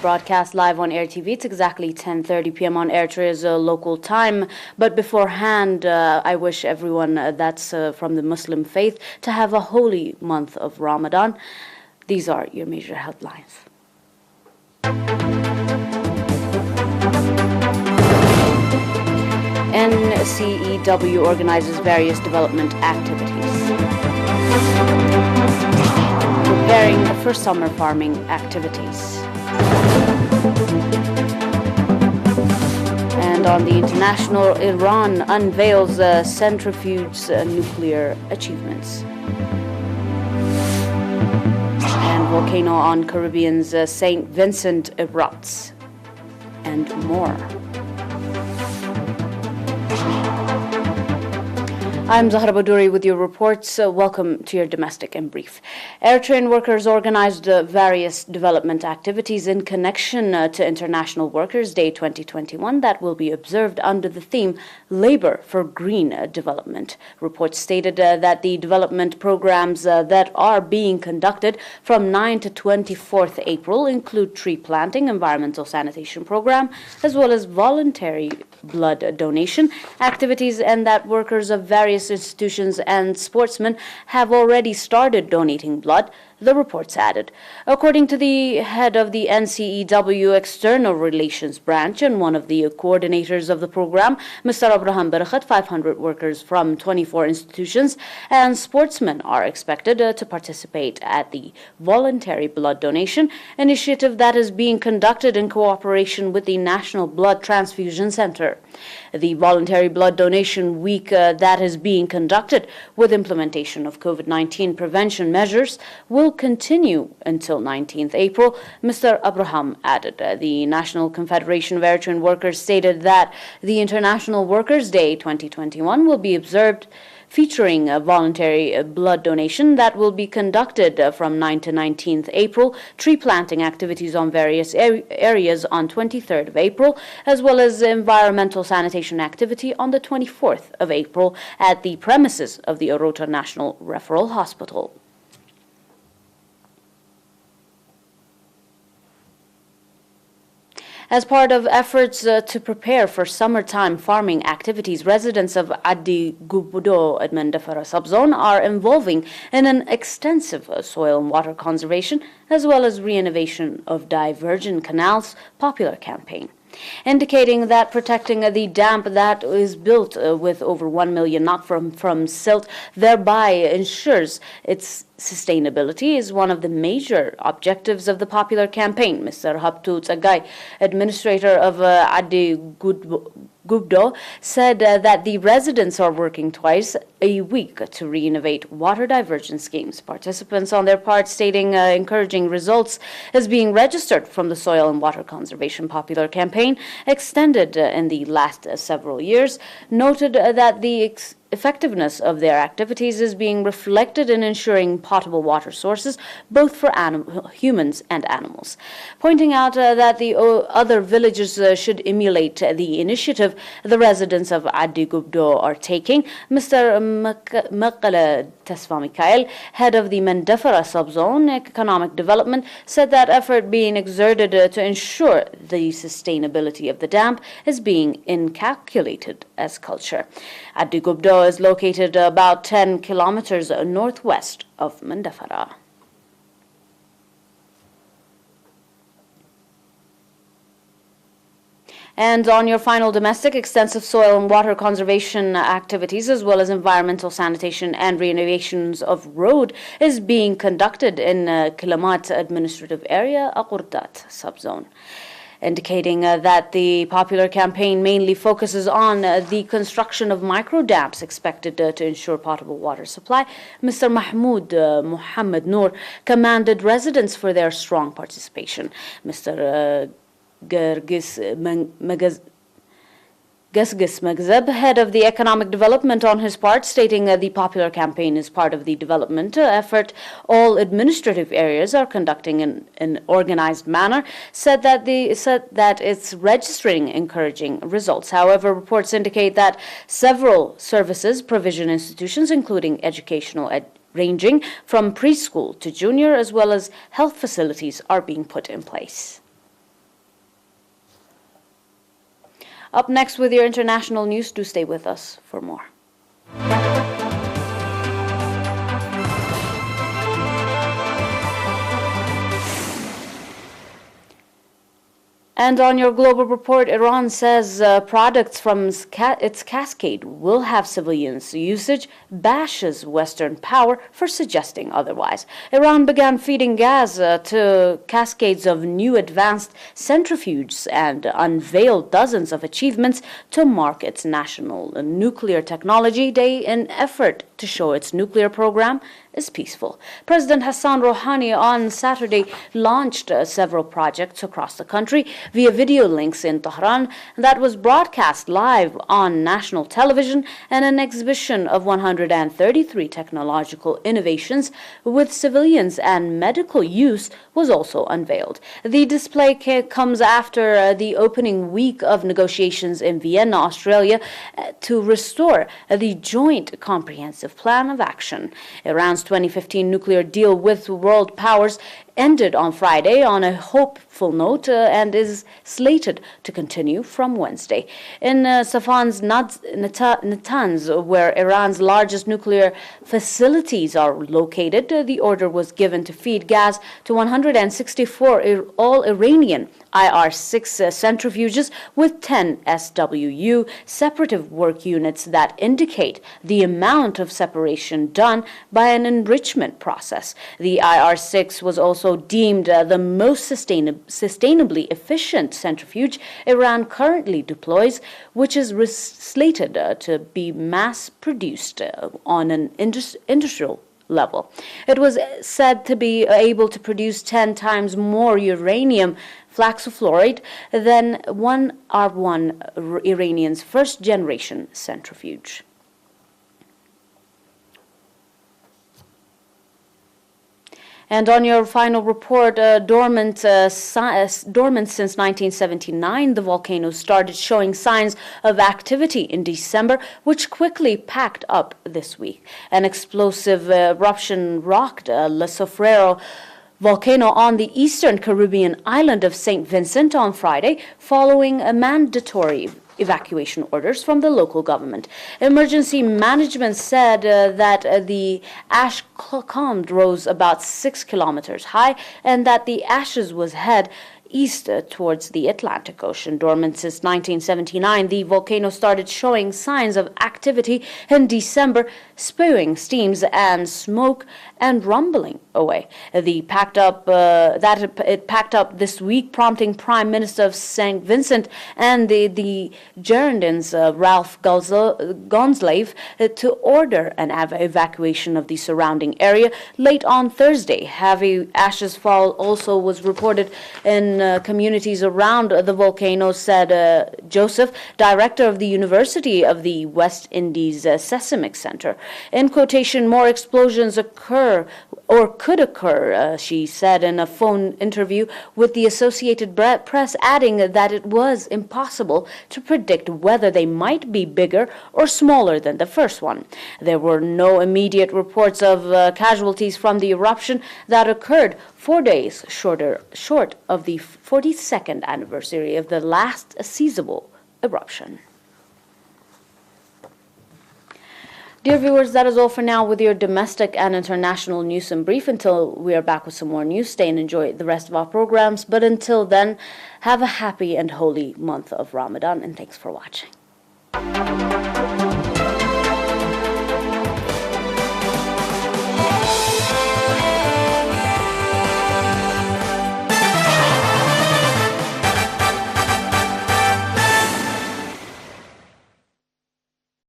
broadcast live on ERi-TV. It's exactly 10:30 p.m. on Eritrea's local time. But beforehand, I wish everyone that's from the Muslim faith to have a holy month of Ramadan. These are your major headlines. NCEW organizes various development activities, preparing for summer farming activities. And on the international, Iran unveils centrifuge's nuclear achievements. And volcano on Caribbean's St. Vincent erupts. And more. I'm Zahra Badouri with your reports. Welcome to your Domestic in Brief. Eritrean workers organized various development activities in connection to International Workers' Day 2021 that will be observed under the theme Labor for Green Development. Reports stated that the development programs that are being conducted from 9 to 24th April include tree planting, environmental sanitation program, as well as voluntary blood donation activities, and that workers of various institutions and sportsmen have already started donating blood, the reports added. According to the head of the NCEW External Relations Branch and one of the coordinators of the program, Mr. Abraham Barakhat, 500 workers from 24 institutions and sportsmen are expected to participate at the voluntary blood donation initiative that is being conducted in cooperation with the National Blood Transfusion Center. The voluntary blood donation week that is being conducted with implementation of COVID-19 prevention measures will continue until 19th April, Mr. Abraham added. The National Confederation of Eritrean Workers stated that the International Workers' Day 2021 will be observed featuring a voluntary blood donation that will be conducted from 9 to 19th April, tree planting activities on various areas on 23rd of April, as well as environmental sanitation activity on the 24th of April at the premises of the Orota National Referral Hospital. As part of efforts to prepare for summertime farming activities, residents of Adi Gubdo at Mandafara subzone are involving in an extensive soil and water conservation as well as renovation of divergent canals popular campaign, indicating that protecting the dam that is built with over 1 million NOK from silt thereby ensures its sustainability is one of the major objectives of the popular campaign. Mr. Habtu Tsagai, administrator of Adi Gubdo, said that the residents are working twice a week to renovate water diversion schemes. Participants on their part stating encouraging results is being registered from the soil and water conservation popular campaign extended in the last several years, noted that the effectiveness of their activities is being reflected in ensuring potable water sources both for humans and animals. Pointing out that the other villages should emulate the initiative the residents of Adi Gubdo are taking, Mr. Makala Tesfa Mikhail, head of the Mandafara subzone economic development, said that effort being exerted to ensure the sustainability of the dam is being incalculated as culture. Adi Gubdo is located about 10 kilometers northwest of Mandafara. And on your final domestic, extensive soil and water conservation activities as well as environmental sanitation and renovations of road is being conducted in Kilamat administrative area, Akurdat subzone, indicating that the popular campaign mainly focuses on the construction of micro dams expected to ensure potable water supply. Mr. Mahmoud Muhammad Noor commended residents for their strong participation. Mr. Gasgis Magzeb, head of the economic development on his part, stating the popular campaign is part of the development effort all administrative areas are conducting in an organized manner, said that it's registering encouraging results. However, reports indicate that several services provision institutions, including educational ranging from preschool to junior, as well as health facilities, are being put in place. Up next with your international news, do stay with us for more. And on your global report, Iran says products from its cascade will have civilians' usage, bashes Western power for suggesting otherwise. Iran began feeding gas to cascades of new advanced centrifuges and unveiled dozens of achievements to mark its National Nuclear Technology Day in effort to show its nuclear program is peaceful. President Hassan Rouhani on Saturday launched several projects across the country via video links in Tehran that was broadcast live on national television, and an exhibition of 133 technological innovations with civilians and medical use was also unveiled. The display comes after the opening week of negotiations in Vienna, Australia, to restore the Joint Comprehensive Plan of Action. Iran's 2015 nuclear deal with world powers ended on Friday on a hopeful note and is slated to continue from Wednesday. In Safan's Natanz, where Iran's largest nuclear facilities are located, the order was given to feed gas to 164 all-Iranian ERi-6 centrifuges with 10 SWU separative work units that indicate the amount of separation done by an enrichment process. The ERi-6 was also deemed the most sustainably efficient centrifuge Iran currently deploys, which is slated to be mass-produced on an industrial level. It was said to be able to produce 10 times more uranium fluxofluoride than one R1 Iranian's first-generation centrifuge. And on your final report, dormant since 1979, the volcano started showing signs of activity in December, which quickly packed up this week. An explosive eruption rocked Le Sofrero volcano on the eastern Caribbean island of St. Vincent on Friday, following a mandatory evacuation orders from the local government. Emergency management said that the ash column rose about 6 kilometers high and that the ashes was head east towards the Atlantic Ocean. Dormant since 1979, the volcano started showing signs of activity in December, spewing steams and smoke and rumbling away. It packed up this week, prompting Prime Minister of St. Vincent and the Gerundans, Ralph Gonslave, to order an evacuation of the surrounding area late on Thursday. Heavy ashes fall also was reported in communities around the volcano, said Joseph, director of the University of the West Indies Seismic Center. In quotation, more explosions could occur, she said in a phone interview with the Associated Press, adding that it was impossible to predict whether they might be bigger or smaller than the first one. There were no immediate reports of casualties from the eruption that occurred 4 days short of the 42nd anniversary of the last seizable eruption. Dear viewers, that is all for now with your domestic and international news in brief. Until we are back with some more news, stay and enjoy the rest of our programs. But until then, have a happy and holy month of Ramadan, and thanks for watching.